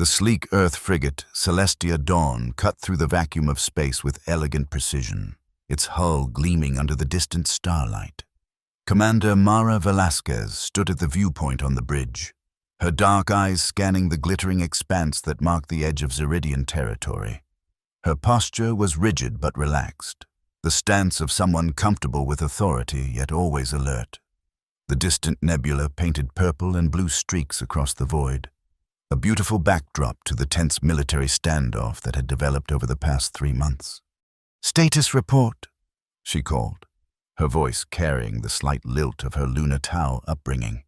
The sleek Earth frigate, Celestia Dawn, cut through the vacuum of space with elegant precision, its hull gleaming under the distant starlight. Commander Mara Velasquez stood at the viewpoint on the bridge, her dark eyes scanning the glittering expanse that marked the edge of Zeridian territory. Her posture was rigid but relaxed, the stance of someone comfortable with authority yet always alert. The distant nebula painted purple and blue streaks across the void, a beautiful backdrop to the tense military standoff that had developed over the past 3 months. "Status report," she called, her voice carrying the slight lilt of her Luna Tau upbringing.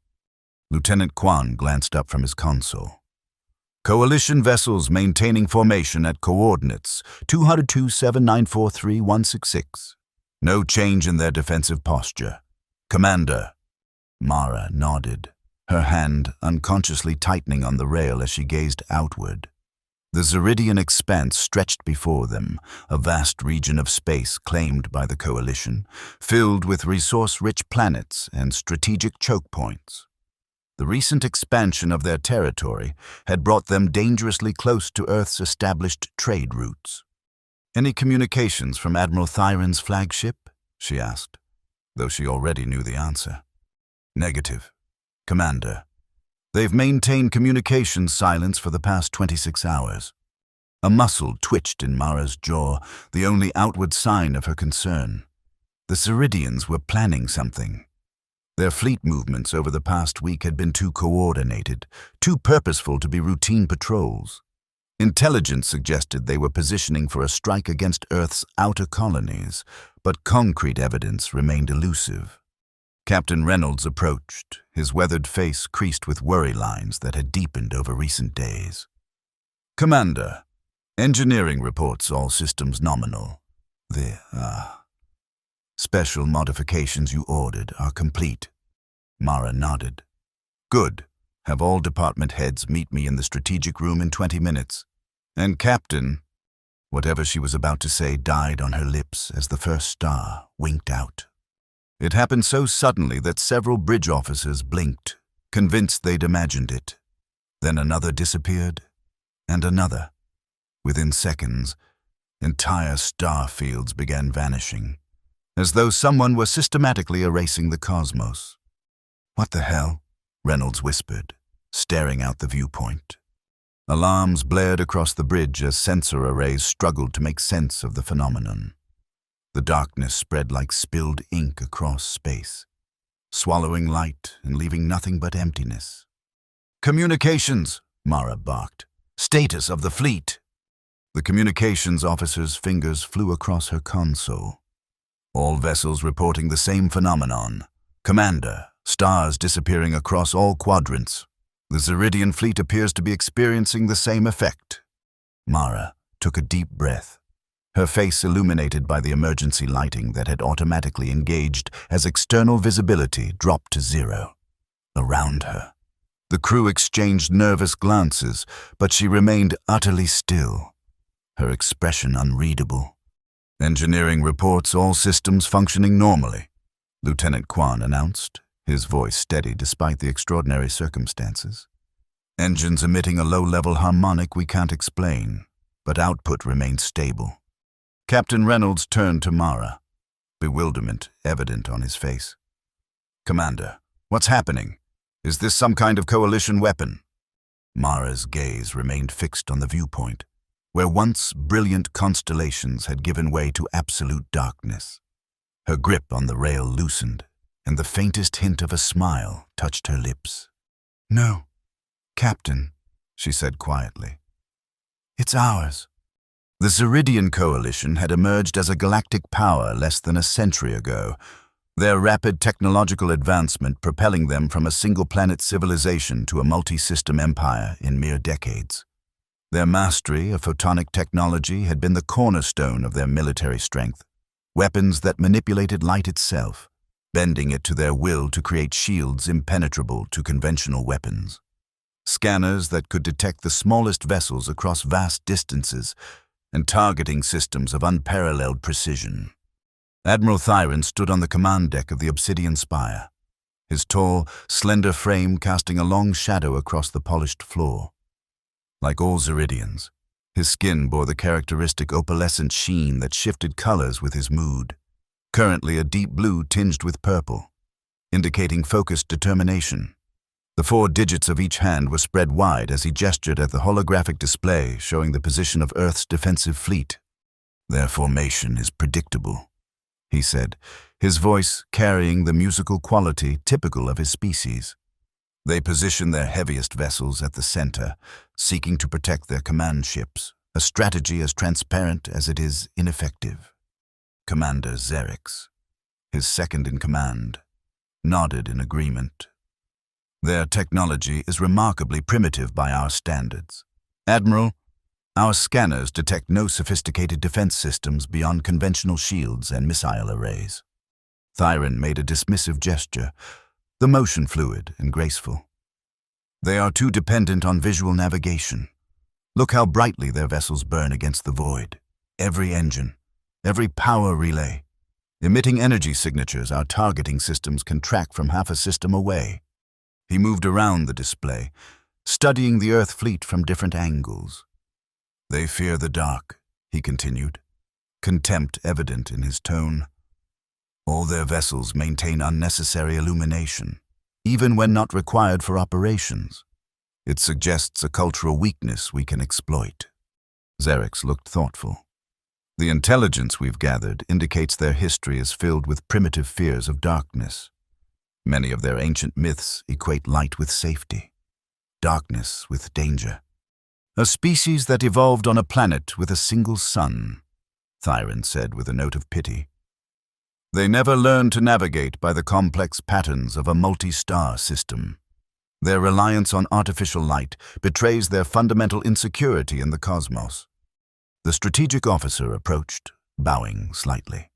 Lieutenant Quan glanced up from his console. "Coalition vessels maintaining formation at coordinates 227-943-166. No change in their defensive posture. Commander." Mara nodded, her hand unconsciously tightening on the rail as she gazed outward. The Zeridian expanse stretched before them, a vast region of space claimed by the Coalition, filled with resource-rich planets and strategic choke points. The recent expansion of their territory had brought them dangerously close to Earth's established trade routes. "Any communications from Admiral Thyron's flagship?" she asked, though she already knew the answer. "Negative, Commander. They've maintained communications silence for the past 26 hours. A muscle twitched in Mara's jaw, the only outward sign of her concern. The Zeridians were planning something. Their fleet movements over the past week had been too coordinated, too purposeful to be routine patrols. Intelligence suggested they were positioning for a strike against Earth's outer colonies, but concrete evidence remained elusive. Captain Reynolds approached, his weathered face creased with worry lines that had deepened over recent days. "Commander, engineering reports all systems nominal. The, special modifications you ordered are complete." Mara nodded. "Good. Have all department heads meet me in the strategic room in 20 minutes. And Captain..." Whatever she was about to say died on her lips as the first star winked out. It happened so suddenly that several bridge officers blinked, convinced they'd imagined it. Then another disappeared, and another. Within seconds, entire star fields began vanishing, as though someone were systematically erasing the cosmos. "What the hell?" Reynolds whispered, staring out the viewpoint. Alarms blared across the bridge as sensor arrays struggled to make sense of the phenomenon. The darkness spread like spilled ink across space, swallowing light and leaving nothing but emptiness. "Communications," Mara barked. "Status of the fleet." The communications officer's fingers flew across her console. "All vessels reporting the same phenomenon. Commander, stars disappearing across all quadrants. The Zeridian fleet appears to be experiencing the same effect." Mara took a deep breath, her face illuminated by the emergency lighting that had automatically engaged as external visibility dropped to 0. Around her, the crew exchanged nervous glances, but she remained utterly still, her expression unreadable. "Engineering reports all systems functioning normally," Lieutenant Quan announced, his voice steady despite the extraordinary circumstances. "Engines emitting a low-level harmonic we can't explain, but output remains stable." Captain Reynolds turned to Mara, bewilderment evident on his face. "Commander, what's happening? Is this some kind of coalition weapon?" Mara's gaze remained fixed on the viewpoint, where once brilliant constellations had given way to absolute darkness. Her grip on the rail loosened, and the faintest hint of a smile touched her lips. "No, Captain," she said quietly. "It's ours." The Zeridian Coalition had emerged as a galactic power less than a century ago, their rapid technological advancement propelling them from a single-planet civilization to a multi-system empire in mere decades. Their mastery of photonic technology had been the cornerstone of their military strength, weapons that manipulated light itself, bending it to their will to create shields impenetrable to conventional weapons. Scanners that could detect the smallest vessels across vast distances, and targeting systems of unparalleled precision. Admiral Thyron stood on the command deck of the Obsidian Spire, his tall, slender frame casting a long shadow across the polished floor. Like all Zeridians, his skin bore the characteristic opalescent sheen that shifted colors with his mood, currently a deep blue tinged with purple, indicating focused determination. The 4 digits of each hand were spread wide as he gestured at the holographic display showing the position of Earth's defensive fleet. "Their formation is predictable," he said, his voice carrying the musical quality typical of his species. "They position their heaviest vessels at the center, seeking to protect their command ships, a strategy as transparent as it is ineffective." Commander Xerix, his second-in-command, nodded in agreement. "Their technology is remarkably primitive by our standards. Admiral, our scanners detect no sophisticated defense systems beyond conventional shields and missile arrays." Thyron made a dismissive gesture, the motion fluid and graceful. "They are too dependent on visual navigation. Look how brightly their vessels burn against the void. Every engine, every power relay, emitting energy signatures our targeting systems can track from half a system away." He moved around the display, studying the Earth fleet from different angles. "They fear the dark," he continued, contempt evident in his tone. "All their vessels maintain unnecessary illumination, even when not required for operations. It suggests a cultural weakness we can exploit." Xerix looked thoughtful. "The intelligence we've gathered indicates their history is filled with primitive fears of darkness. Many of their ancient myths equate light with safety, darkness with danger. A species that evolved on a planet with a single sun," Thyron said with a note of pity. "They never learned to navigate by the complex patterns of a multi-star system. Their reliance on artificial light betrays their fundamental insecurity in the cosmos." The strategic officer approached, bowing slightly.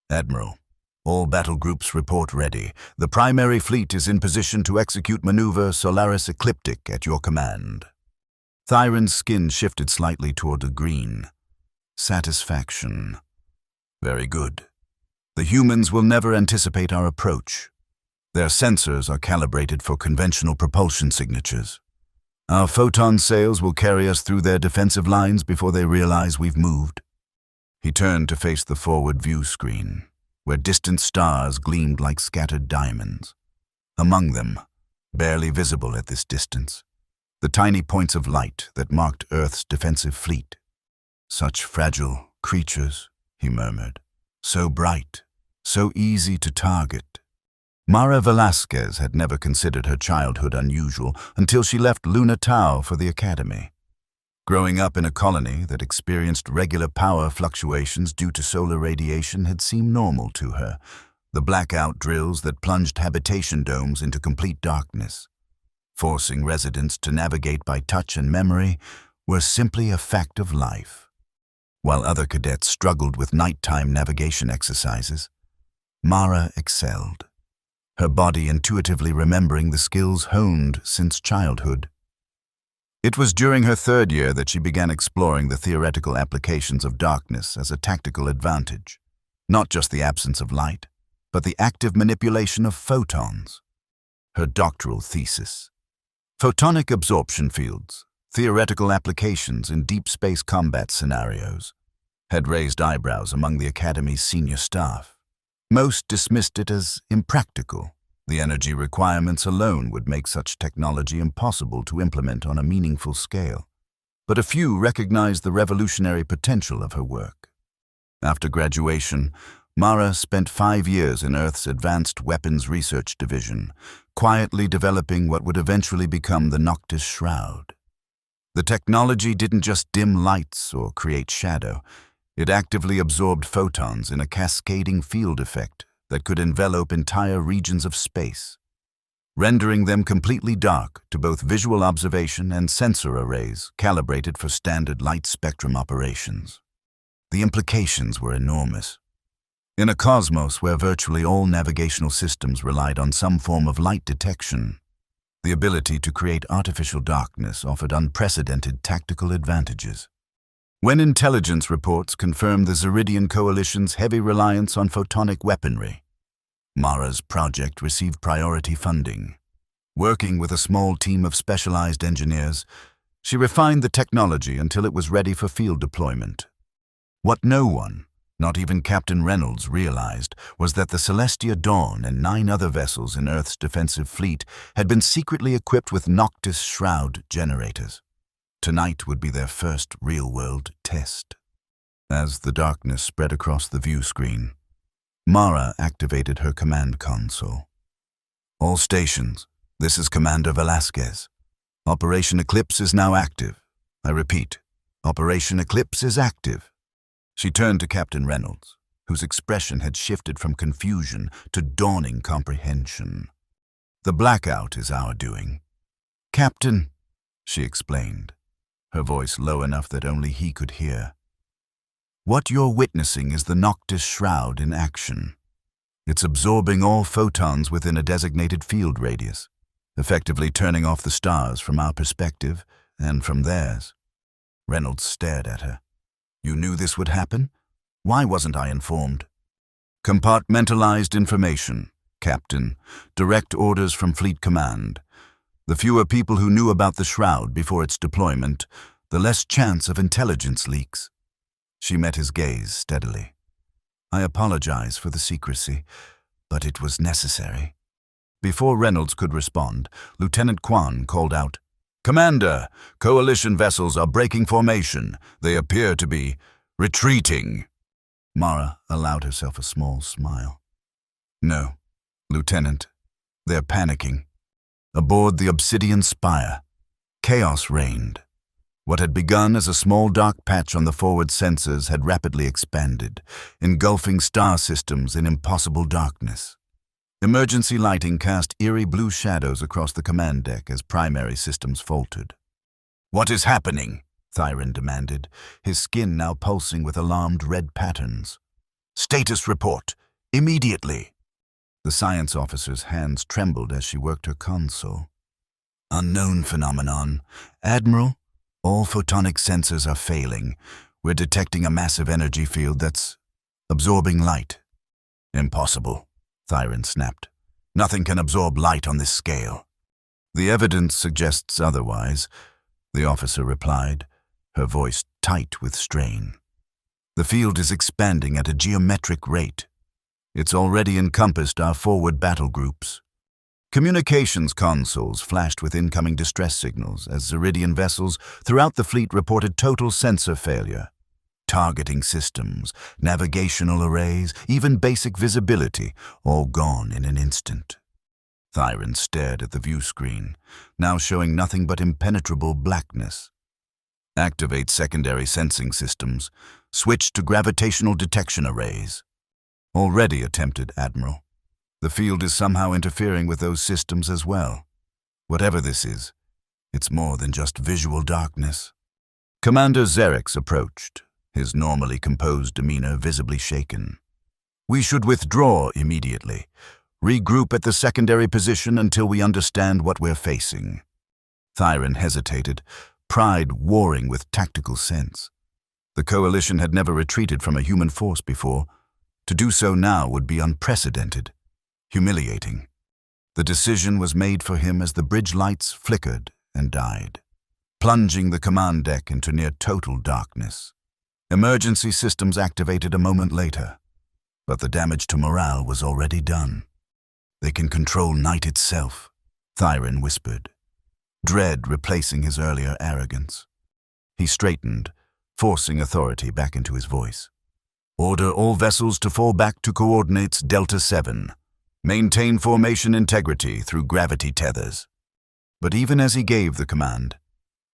"Admiral, all battle groups report ready. The primary fleet is in position to execute maneuver Solaris Ecliptic at your command." Thyron's skin shifted slightly toward a green. Satisfaction. "Very good. The humans will never anticipate our approach. Their sensors are calibrated for conventional propulsion signatures. Our photon sails will carry us through their defensive lines before they realize we've moved." He turned to face the forward view screen, where distant stars gleamed like scattered diamonds. Among them, barely visible at this distance, the tiny points of light that marked Earth's defensive fleet. "Such fragile creatures," he murmured. "So bright, so easy to target." Mara Velasquez had never considered her childhood unusual until she left Luna Tau for the academy. Growing up in a colony that experienced regular power fluctuations due to solar radiation had seemed normal to her, the blackout drills that plunged habitation domes into complete darkness. Forcing residents to navigate by touch and memory were simply a fact of life. While other cadets struggled with nighttime navigation exercises, Mara excelled, her body intuitively remembering the skills honed since childhood. It was during her 3rd year that she began exploring the theoretical applications of darkness as a tactical advantage, not just the absence of light, but the active manipulation of photons. Her doctoral thesis, "Photonic Absorption Fields, Theoretical Applications in Deep Space Combat Scenarios," had raised eyebrows among the Academy's senior staff. Most dismissed it as impractical. The energy requirements alone would make such technology impossible to implement on a meaningful scale. But a few recognized the revolutionary potential of her work. After graduation, Mara spent 5 years in Earth's Advanced Weapons Research Division, quietly developing what would eventually become the Noctis Shroud. The technology didn't just dim lights or create shadow. It actively absorbed photons in a cascading field effect that could envelop entire regions of space, rendering them completely dark to both visual observation and sensor arrays calibrated for standard light spectrum operations. The implications were enormous. In a cosmos where virtually all navigational systems relied on some form of light detection, the ability to create artificial darkness offered unprecedented tactical advantages. When intelligence reports confirmed the Zeridian Coalition's heavy reliance on photonic weaponry, Mara's project received priority funding. Working with a small team of specialized engineers, She refined the technology until it was ready for field deployment. What no one, not even Captain Reynolds, realized was that the Celestia Dawn and 9 other vessels in Earth's defensive fleet had been secretly equipped with Noctis Shroud generators. Tonight would be their first real-world test. As the darkness spread across the view screen, Mara activated her command console. All stations, this is Commander Velasquez. Operation Eclipse is now active. I repeat, Operation Eclipse is active. She turned to Captain Reynolds, whose expression had shifted from confusion to dawning comprehension. The blackout is our doing. Captain, she explained, her voice low enough that only he could hear. What you're witnessing is the Noctis Shroud in action. It's absorbing all photons within a designated field radius, effectively turning off the stars from our perspective and from theirs. Reynolds stared at her. You knew this would happen? Why wasn't I informed? Compartmentalized information, Captain. Direct orders from Fleet Command. The fewer people who knew about the Shroud before its deployment, the less chance of intelligence leaks. She met his gaze steadily. I apologize for the secrecy, but it was necessary. Before Reynolds could respond, Lieutenant Kwan called out, Commander, Coalition vessels are breaking formation. They appear to be retreating. Mara allowed herself a small smile. No, Lieutenant, they're panicking. Aboard the Obsidian Spire, chaos reigned. What had begun as a small dark patch on the forward sensors had rapidly expanded, engulfing star systems in impossible darkness. Emergency lighting cast eerie blue shadows across the command deck as primary systems faltered. What is happening? Thyron demanded, his skin now pulsing with alarmed red patterns. Status report, immediately. The science officer's hands trembled as she worked her console. Unknown phenomenon. Admiral, all photonic sensors are failing. We're detecting a massive energy field that's absorbing light. Impossible, Thyron snapped. Nothing can absorb light on this scale. The evidence suggests otherwise, the officer replied, her voice tight with strain. The field is expanding at a geometric rate. It's already encompassed our forward battle groups. Communications consoles flashed with incoming distress signals as Zeridian vessels throughout the fleet reported total sensor failure. Targeting systems, navigational arrays, even basic visibility, all gone in an instant. Thyron stared at the view screen, now showing nothing but impenetrable blackness. Activate secondary sensing systems. Switch to gravitational detection arrays. Already attempted, Admiral. The field is somehow interfering with those systems as well. Whatever this is, it's more than just visual darkness. Commander Xerix approached, his normally composed demeanor visibly shaken. We should withdraw immediately. Regroup at the secondary position until we understand what we're facing. Thyron hesitated, pride warring with tactical sense. The Coalition had never retreated from a human force before. To do so now would be unprecedented. Humiliating. The decision was made for him as the bridge lights flickered and died, plunging the command deck into near total darkness. Emergency systems activated a moment later, but the damage to morale was already done. They can control night itself, Thyron whispered, dread replacing his earlier arrogance. He straightened, forcing authority back into his voice. Order all vessels to fall back to coordinates Delta 7. Maintain formation integrity through gravity tethers. But even as he gave the command,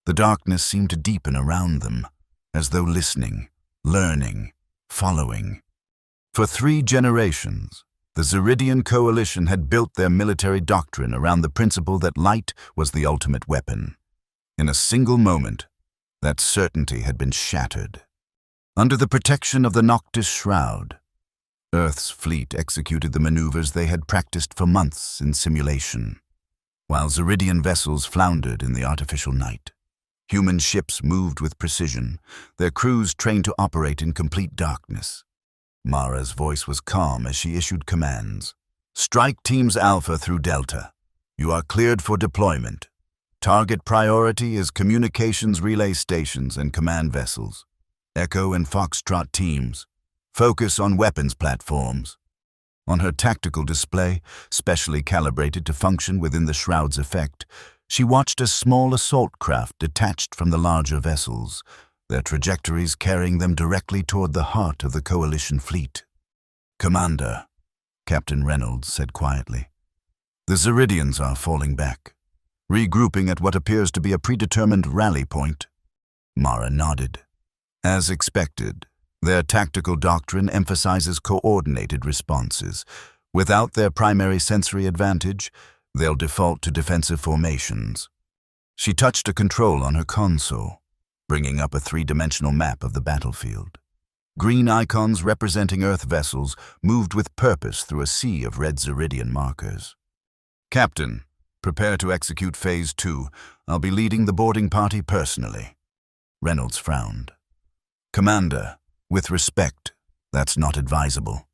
the darkness seemed to deepen around them, as though listening, learning, following. For 3 generations, the Zeridian Coalition had built their military doctrine around the principle that light was the ultimate weapon. In a single moment, that certainty had been shattered. Under the protection of the Noctis Shroud, Earth's fleet executed the maneuvers they had practiced for months in simulation, while Zeridian vessels floundered in the artificial night. Human ships moved with precision, their crews trained to operate in complete darkness. Mara's voice was calm as she issued commands. Strike Teams Alpha through Delta. You are cleared for deployment. Target priority is communications relay stations and command vessels. Echo and Foxtrot teams. Focus on weapons platforms. On her tactical display, specially calibrated to function within the shroud's effect, she watched a small assault craft detached from the larger vessels, their trajectories carrying them directly toward the heart of the Coalition fleet. "Commander," Captain Reynolds said quietly, "the Zeridians are falling back, regrouping at what appears to be a predetermined rally point." Mara nodded. As expected, their tactical doctrine emphasizes coordinated responses. Without their primary sensory advantage, they'll default to defensive formations. She touched a control on her console, bringing up a three-dimensional map of the battlefield. Green icons representing Earth vessels moved with purpose through a sea of red Zeridian markers. "Captain, prepare to execute Phase 2. I'll be leading the boarding party personally." Reynolds frowned. "Commander, with respect, that's not advisable.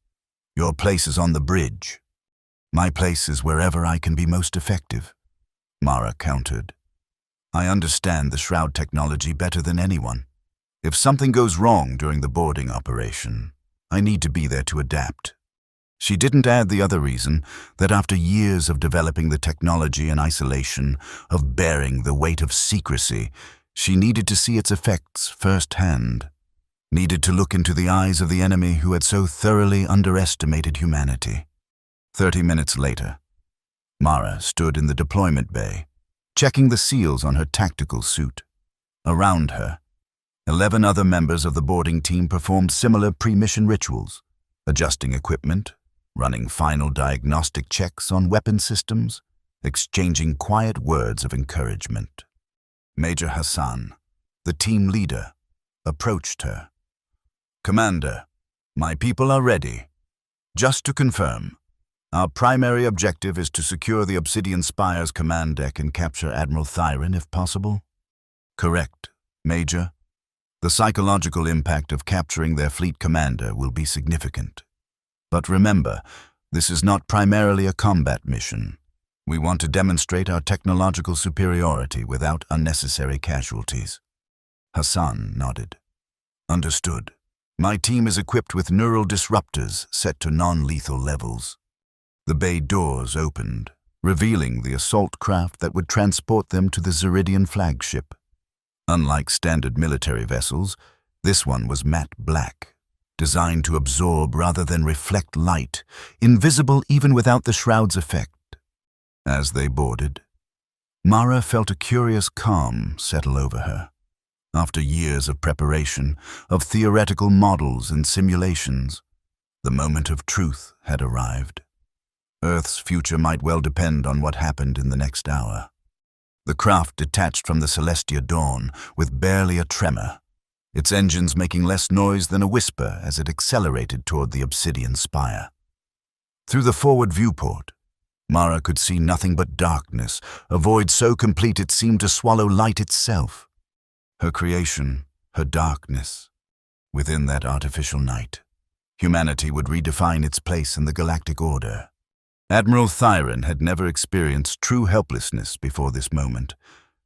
Your place is on the bridge. My place is wherever I can be most effective," Mara countered. "I understand the shroud technology better than anyone. If something goes wrong during the boarding operation, I need to be there to adapt." She didn't add the other reason, that after years of developing the technology in isolation, of bearing the weight of secrecy, she needed to see its effects firsthand. Needed to look into the eyes of the enemy who had so thoroughly underestimated humanity. 30 minutes later, Mara stood in the deployment bay, checking the seals on her tactical suit. Around her, 11 other members of the boarding team performed similar pre-mission rituals, adjusting equipment, running final diagnostic checks on weapon systems, exchanging quiet words of encouragement. Major Hassan, the team leader, approached her. "Commander, my people are ready. Just to confirm, our primary objective is to secure the Obsidian Spire's command deck and capture Admiral Thyron if possible?" "Correct, Major. The psychological impact of capturing their fleet commander will be significant. But remember, this is not primarily a combat mission. We want to demonstrate our technological superiority without unnecessary casualties." Hassan nodded. "Understood. My team is equipped with neural disruptors set to non-lethal levels." The bay doors opened, revealing the assault craft that would transport them to the Zeridian flagship. Unlike standard military vessels, this one was matte black, designed to absorb rather than reflect light, invisible even without the shroud's effect. As they boarded, Mara felt a curious calm settle over her. After years of preparation, of theoretical models and simulations, the moment of truth had arrived. Earth's future might well depend on what happened in the next hour. The craft detached from the Celestia dawn with barely a tremor, its engines making less noise than a whisper as it accelerated toward the Obsidian Spire. Through the forward viewport, Mara could see nothing but darkness, a void so complete it seemed to swallow light itself. Her creation, her darkness. Within that artificial night, humanity would redefine its place in the galactic order. Admiral Thyron had never experienced true helplessness before this moment.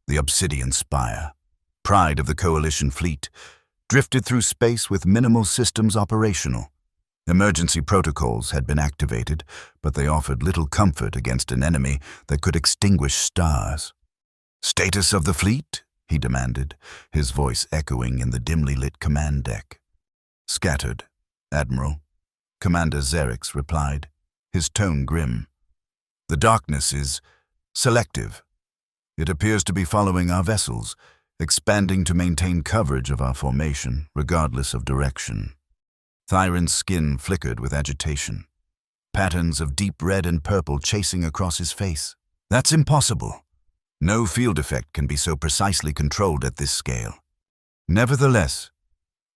The Obsidian Spire, pride of the Coalition fleet, drifted through space with minimal systems operational. Emergency protocols had been activated, but they offered little comfort against an enemy that could extinguish stars. "Status of the fleet?" he demanded, his voice echoing in the dimly lit command deck. "Scattered, Admiral," Commander Xerix replied, his tone grim. "The darkness is selective. It appears to be following our vessels, expanding to maintain coverage of our formation, regardless of direction." Thyron's skin flickered with agitation, patterns of deep red and purple chasing across his face. "That's impossible. No field effect can be so precisely controlled at this scale." "Nevertheless,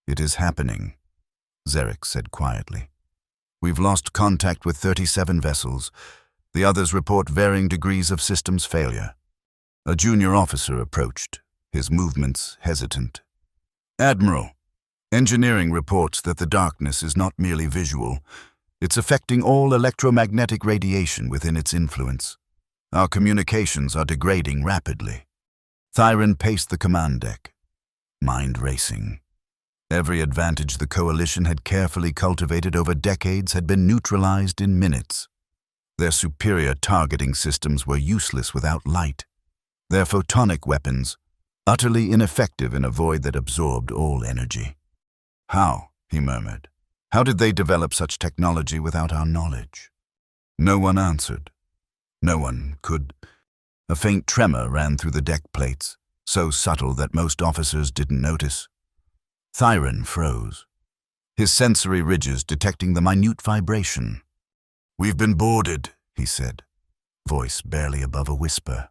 it is happening," Xerix said quietly. "We've lost contact with 37 vessels. The others report varying degrees of systems failure." A junior officer approached, his movements hesitant. "Admiral, engineering reports that the darkness is not merely visual. It's affecting all electromagnetic radiation within its influence. Our communications are degrading rapidly." Thyron paced the command deck, mind racing. Every advantage the Coalition had carefully cultivated over decades had been neutralized in minutes. Their superior targeting systems were useless without light. Their photonic weapons, utterly ineffective in a void that absorbed all energy. "How?" he murmured. "How did they develop such technology without our knowledge?" No one answered. No one could. A faint tremor ran through the deck plates, so subtle that most officers didn't notice. Thyron froze, his sensory ridges detecting the minute vibration. "We've been boarded," he said, voice barely above a whisper.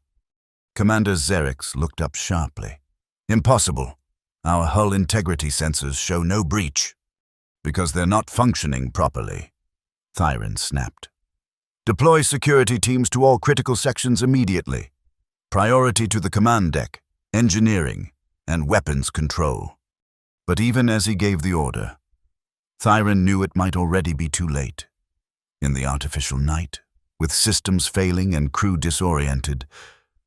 Commander Xerix looked up sharply. "Impossible. Our hull integrity sensors show no breach." "Because they're not functioning properly," Thyron snapped. "Deploy security teams to all critical sections immediately. Priority to the command deck, engineering, and weapons control." But even as he gave the order, Thyron knew it might already be too late. In the artificial night, with systems failing and crew disoriented,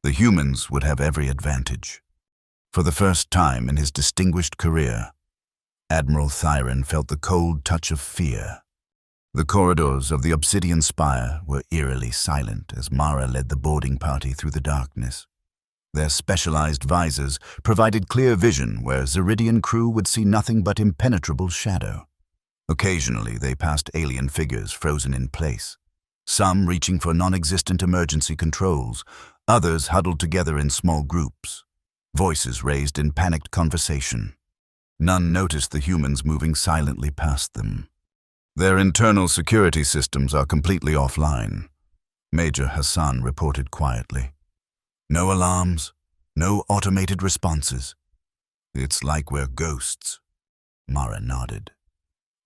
the humans would have every advantage. For the first time in his distinguished career, Admiral Thyron felt the cold touch of fear. The corridors of the Obsidian Spire were eerily silent as Mara led the boarding party through the darkness. Their specialized visors provided clear vision where Zeridian crew would see nothing but impenetrable shadow. Occasionally, they passed alien figures frozen in place, some reaching for non-existent emergency controls, others huddled together in small groups, voices raised in panicked conversation. None noticed the humans moving silently past them. "Their internal security systems are completely offline," Major Hassan reported quietly. "No alarms, no automated responses. It's like we're ghosts." Mara nodded.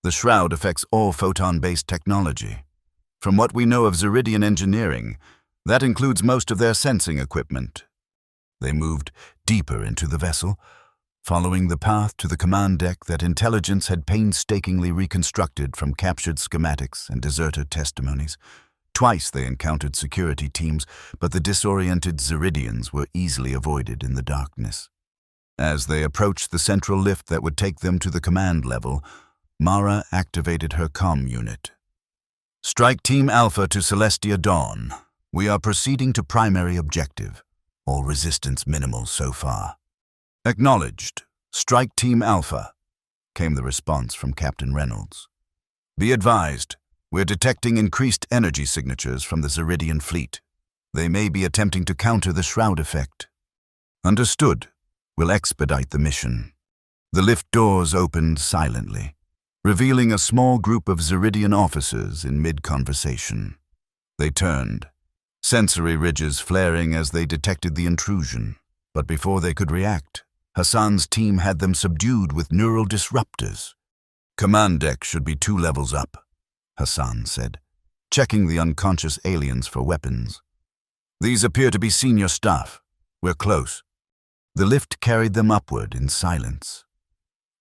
"The shroud affects all photon-based technology. From what we know of Zeridian engineering, that includes most of their sensing equipment." They moved deeper into the vessel, following the path to the command deck that intelligence had painstakingly reconstructed from captured schematics and deserter testimonies. Twice they encountered security teams, but the disoriented Zeridians were easily avoided in the darkness. As they approached the central lift that would take them to the command level, Mara activated her comm unit. "Strike Team Alpha to Celestia Dawn. We are proceeding to primary objective. All resistance minimal so far." "Acknowledged. Strike Team Alpha," came the response from Captain Reynolds. "Be advised, we're detecting increased energy signatures from the Zeridian fleet. They may be attempting to counter the shroud effect." "Understood. We'll expedite the mission." The lift doors opened silently, revealing a small group of Zeridian officers in mid-conversation. They turned, sensory ridges flaring as they detected the intrusion. But before they could react, Hassan's team had them subdued with neural disruptors. "Command deck should be 2 levels up," Hassan said, checking the unconscious aliens for weapons. "These appear to be senior staff. We're close." The lift carried them upward in silence.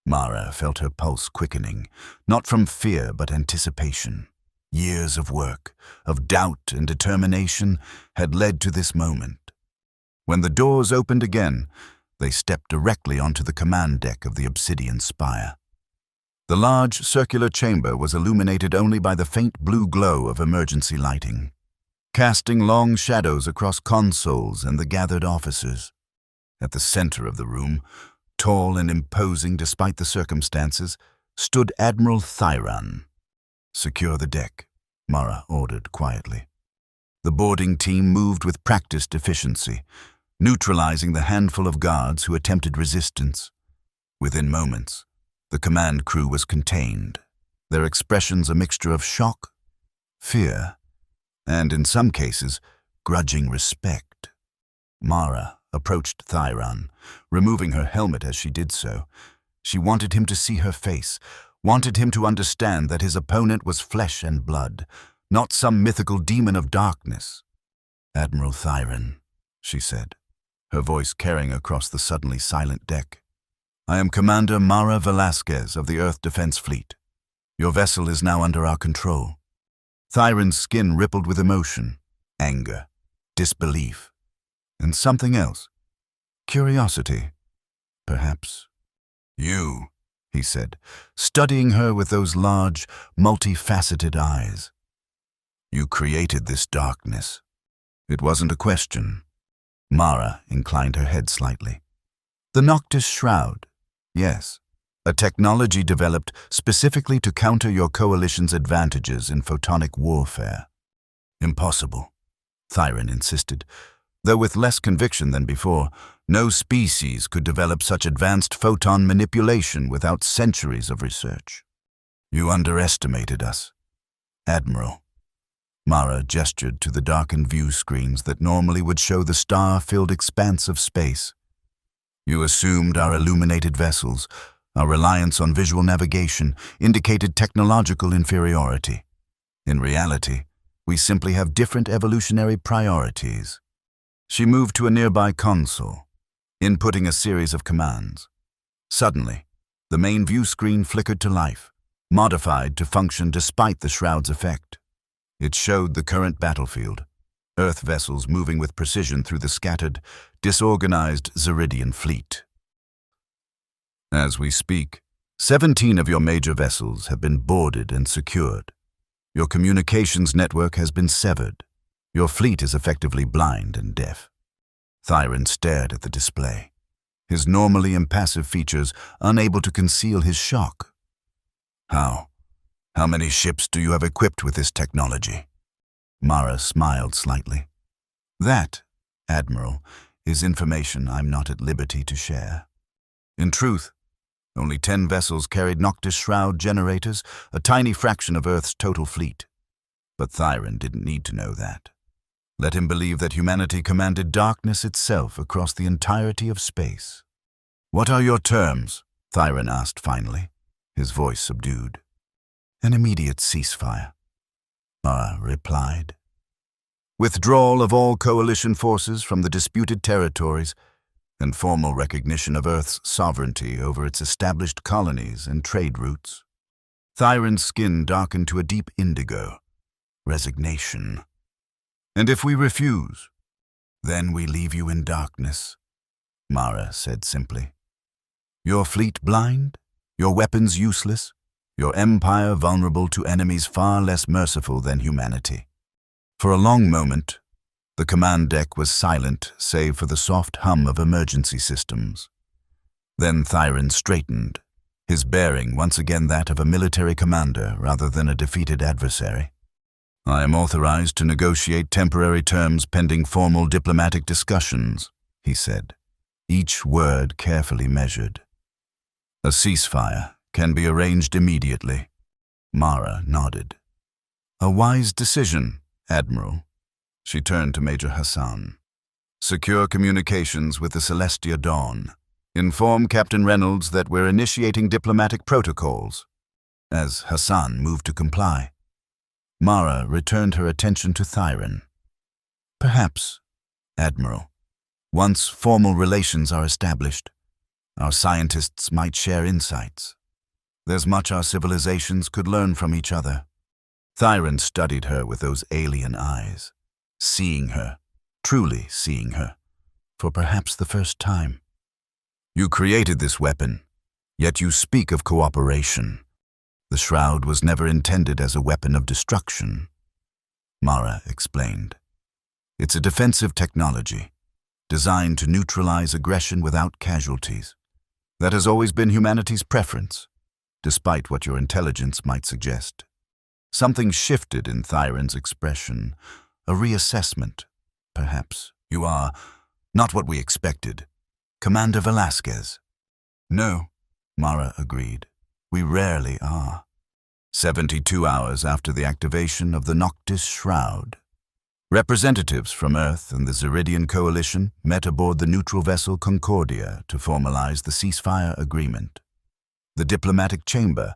Mara felt her pulse quickening, not from fear but anticipation. Years of work, of doubt and determination had led to this moment. When the doors opened again, they stepped directly onto the command deck of the Obsidian Spire. The large circular chamber was illuminated only by the faint blue glow of emergency lighting, casting long shadows across consoles and the gathered officers. At the center of the room, tall and imposing despite the circumstances, stood Admiral Thyron. "Secure the deck," Mara ordered quietly. The boarding team moved with practiced efficiency, neutralizing the handful of guards who attempted resistance. Within moments, the command crew was contained, their expressions a mixture of shock, fear, and in some cases, grudging respect. Mara approached Thyron, removing her helmet as she did so. She wanted him to see her face, wanted him to understand that his opponent was flesh and blood, not some mythical demon of darkness. "Admiral Thyron," she said, her voice carrying across the suddenly silent deck. "I am Commander Mara Velasquez of the Earth Defense Fleet. Your vessel is now under our control." Thyron's skin rippled with emotion, anger, disbelief, and something else. Curiosity, perhaps. You, he said, studying her with those large, multifaceted eyes. You created this darkness. It wasn't a question. Mara inclined her head slightly. The Noctis Shroud, yes. A technology developed specifically to counter your coalition's advantages in photonic warfare. Impossible, Thyron insisted. Though with less conviction than before, no species could develop such advanced photon manipulation without centuries of research. You underestimated us, Admiral. Mara gestured to the darkened view screens that normally would show the star-filled expanse of space. You assumed our illuminated vessels, our reliance on visual navigation, indicated technological inferiority. In reality, we simply have different evolutionary priorities. She moved to a nearby console, inputting a series of commands. Suddenly, the main view screen flickered to life, modified to function despite the shroud's effect. It showed the current battlefield, Earth vessels moving with precision through the scattered, disorganized Zeridian fleet. As we speak, 17 of your major vessels have been boarded and secured. Your communications network has been severed. Your fleet is effectively blind and deaf. Thyron stared at the display, his normally impassive features unable to conceal his shock. How many ships do you have equipped with this technology? Mara smiled slightly. That, Admiral, is information I'm not at liberty to share. In truth, only 10 vessels carried Noctis Shroud generators, a tiny fraction of Earth's total fleet. But Thyron didn't need to know that. Let him believe that humanity commanded darkness itself across the entirety of space. What are your terms? Thyron asked finally, his voice subdued. An immediate ceasefire, Mara replied. Withdrawal of all coalition forces from the disputed territories and formal recognition of Earth's sovereignty over its established colonies and trade routes. Thyron's skin darkened to a deep indigo. Resignation. And if we refuse, then we leave you in darkness, Mara said simply. Your fleet blind, your weapons useless, your empire vulnerable to enemies far less merciful than humanity. For a long moment, the command deck was silent save for the soft hum of emergency systems. Then Thyron straightened, his bearing once again that of a military commander rather than a defeated adversary. I am authorized to negotiate temporary terms pending formal diplomatic discussions, he said, each word carefully measured. A ceasefire can be arranged immediately. Mara nodded. A wise decision, Admiral. She turned to Major Hassan. Secure communications with the Celestia Dawn. Inform Captain Reynolds that we're initiating diplomatic protocols. As Hassan moved to comply, Mara returned her attention to Thyron. Perhaps, Admiral, once formal relations are established, our scientists might share insights. There's much our civilizations could learn from each other. Thyron studied her with those alien eyes, seeing her, truly seeing her, for perhaps the first time. You created this weapon, yet you speak of cooperation. The shroud was never intended as a weapon of destruction, Mara explained. It's a defensive technology, designed to neutralize aggression without casualties. That has always been humanity's preference, despite what your intelligence might suggest. Something shifted in Thyron's expression, a reassessment, perhaps. You are not what we expected. Commander Velasquez. No, Mara agreed. We rarely are. 72 hours after the activation of the Noctis Shroud, representatives from Earth and the Zeridian Coalition met aboard the neutral vessel Concordia to formalize the ceasefire agreement. The diplomatic chamber,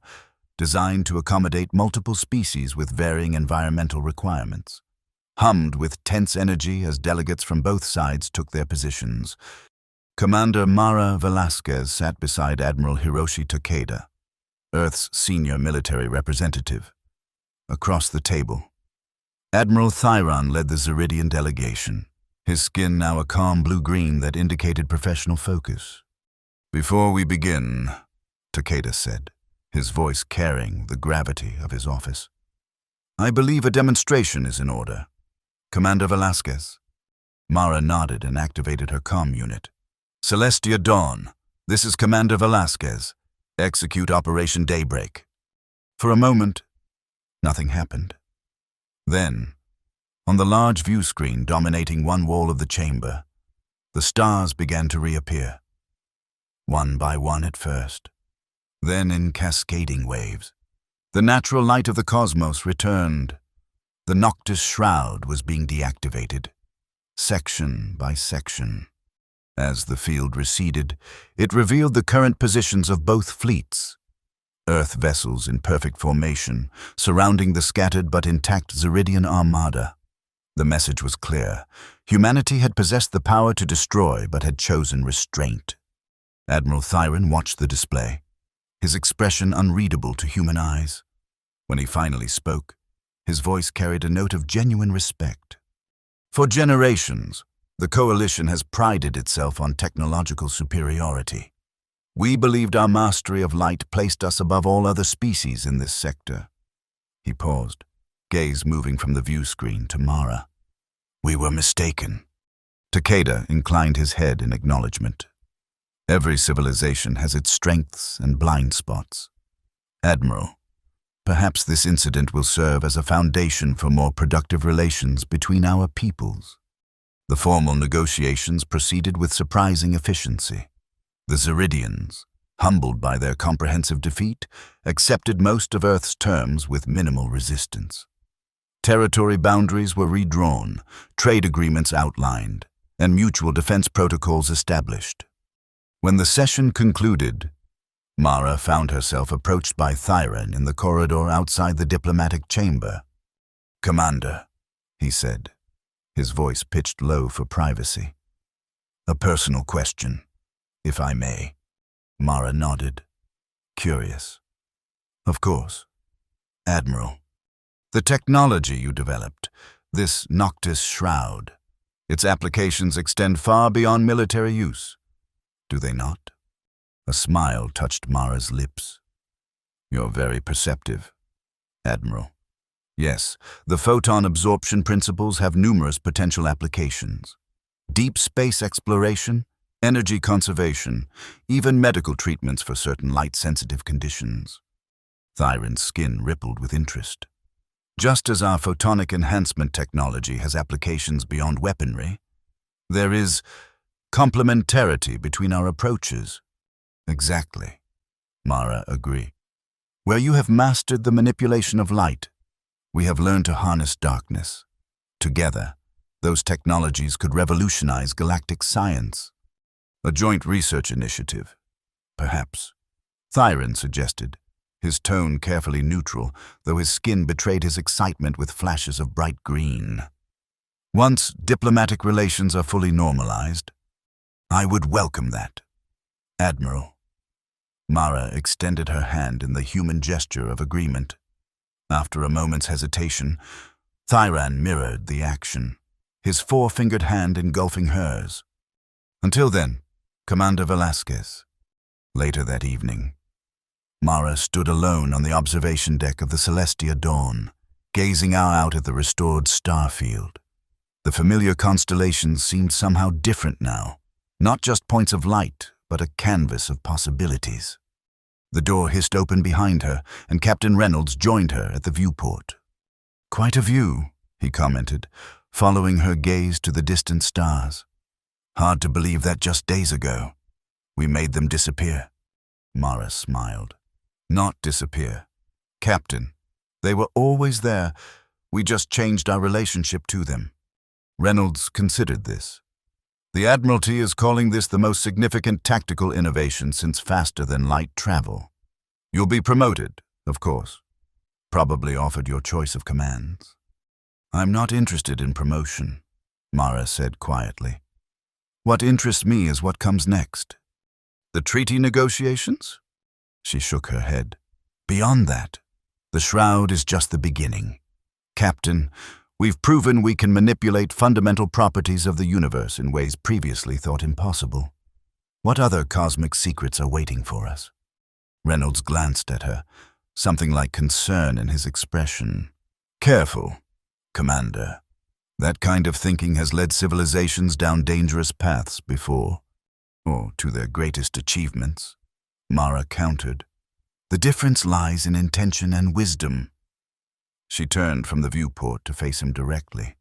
designed to accommodate multiple species with varying environmental requirements, hummed with tense energy as delegates from both sides took their positions. Commander Mara Velasquez sat beside Admiral Hiroshi Takeda, Earth's senior military representative. Across the table, Admiral Thyron led the Zeridian delegation, his skin now a calm blue-green that indicated professional focus. "Before we begin," Takeda said, his voice carrying the gravity of his office, "I believe a demonstration is in order. Commander Velasquez." Mara nodded and activated her comm unit. "Celestia Dawn, this is Commander Velasquez. Execute Operation Daybreak." For a moment, nothing happened. Then, on the large view screen dominating one wall of the chamber, the stars began to reappear. One by one at first, then in cascading waves. The natural light of the cosmos returned. The Noctis Shroud was being deactivated, section by section. As the field receded, it revealed the current positions of both fleets. Earth vessels in perfect formation, surrounding the scattered but intact Zeridian armada. The message was clear. Humanity had possessed the power to destroy, but had chosen restraint. Admiral Thyron watched the display, his expression unreadable to human eyes. When he finally spoke, his voice carried a note of genuine respect. "For generations, the Coalition has prided itself on technological superiority. We believed our mastery of light placed us above all other species in this sector." He paused, gaze moving from the view screen to Mara. "We were mistaken." Takeda inclined his head in acknowledgement. "Every civilization has its strengths and blind spots. Admiral, perhaps this incident will serve as a foundation for more productive relations between our peoples." The formal negotiations proceeded with surprising efficiency. The Zeridians, humbled by their comprehensive defeat, accepted most of Earth's terms with minimal resistance. Territory boundaries were redrawn, trade agreements outlined, and mutual defense protocols established. When the session concluded, Mara found herself approached by Thyron in the corridor outside the diplomatic chamber. "Commander," he said, his voice pitched low for privacy. "A personal question, if I may." Mara nodded, curious. "Of course. Admiral, the technology you developed, this Noctis Shroud, its applications extend far beyond military use, do they not?" A smile touched Mara's lips. "You're very perceptive, Admiral. Yes, the photon absorption principles have numerous potential applications. Deep space exploration, energy conservation, even medical treatments for certain light-sensitive conditions." Thyron's skin rippled with interest. "Just as our photonic enhancement technology has applications beyond weaponry, there is complementarity between our approaches." "Exactly," Mara agreed. "Where you have mastered the manipulation of light, we have learned to harness darkness. Together, those technologies could revolutionize galactic science. A joint research initiative, perhaps," Thyron suggested, his tone carefully neutral, though his skin betrayed his excitement with flashes of bright green. "Once diplomatic relations are fully normalized, I would welcome that, Admiral." Mara extended her hand in the human gesture of agreement. After a moment's hesitation, Thyron mirrored the action, his four-fingered hand engulfing hers. "Until then, Commander Velasquez." Later that evening, Mara stood alone on the observation deck of the Celestia Dawn, gazing out at the restored star field. The familiar constellations seemed somehow different now, not just points of light, but a canvas of possibilities. The door hissed open behind her, and Captain Reynolds joined her at the viewport. "Quite a view," he commented, following her gaze to the distant stars. "Hard to believe that just days ago we made them disappear." Mara smiled. "Not disappear, Captain. They were always there. We just changed our relationship to them." Reynolds considered this. "The Admiralty is calling this the most significant tactical innovation since faster-than-light travel. You'll be promoted, of course. Probably offered your choice of commands." "I'm not interested in promotion," Mara said quietly. "What interests me is what comes next." "The treaty negotiations?" She shook her head. "Beyond that, the Shroud is just the beginning. Captain, We've proven we can manipulate fundamental properties of the universe in ways previously thought impossible. What other cosmic secrets are waiting for us? Reynolds glanced at her, something like concern in his expression. Careful, Commander. That kind of thinking has led civilizations down dangerous paths before, or to their greatest achievements. Mara countered. The difference lies in intention and wisdom. She turned from the viewport to face him directly.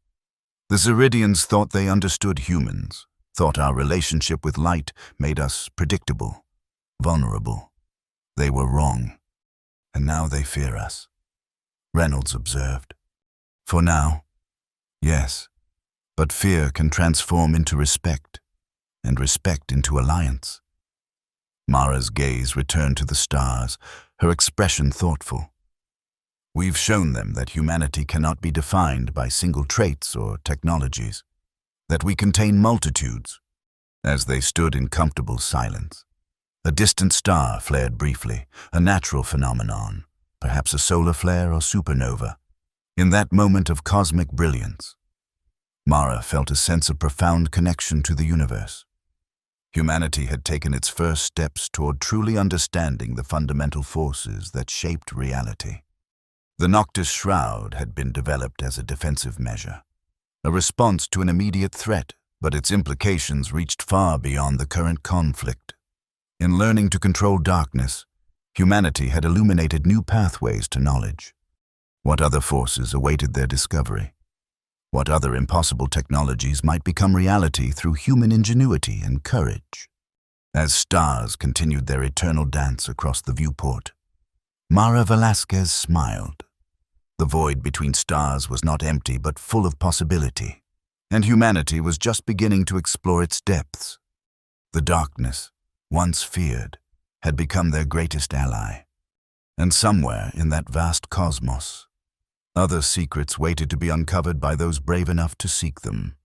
The Zeridians thought they understood humans, thought our relationship with light made us predictable, vulnerable. They were wrong, and now they fear us. Reynolds observed. For now, yes, but fear can transform into respect, and respect into alliance. Mara's gaze returned to the stars, her expression thoughtful. We've shown them that humanity cannot be defined by single traits or technologies, that we contain multitudes. As they stood in comfortable silence, a distant star flared briefly, a natural phenomenon, perhaps a solar flare or supernova. In that moment of cosmic brilliance, Mara felt a sense of profound connection to the universe. Humanity had taken its first steps toward truly understanding the fundamental forces that shaped reality. The Noctis Shroud had been developed as a defensive measure, a response to an immediate threat, but its implications reached far beyond the current conflict. In learning to control darkness, humanity had illuminated new pathways to knowledge. What other forces awaited their discovery? What other impossible technologies might become reality through human ingenuity and courage? As stars continued their eternal dance across the viewport, Mara Velasquez smiled. The void between stars was not empty but full of possibility, and humanity was just beginning to explore its depths. The darkness, once feared, had become their greatest ally. And somewhere in that vast cosmos, other secrets waited to be uncovered by those brave enough to seek them.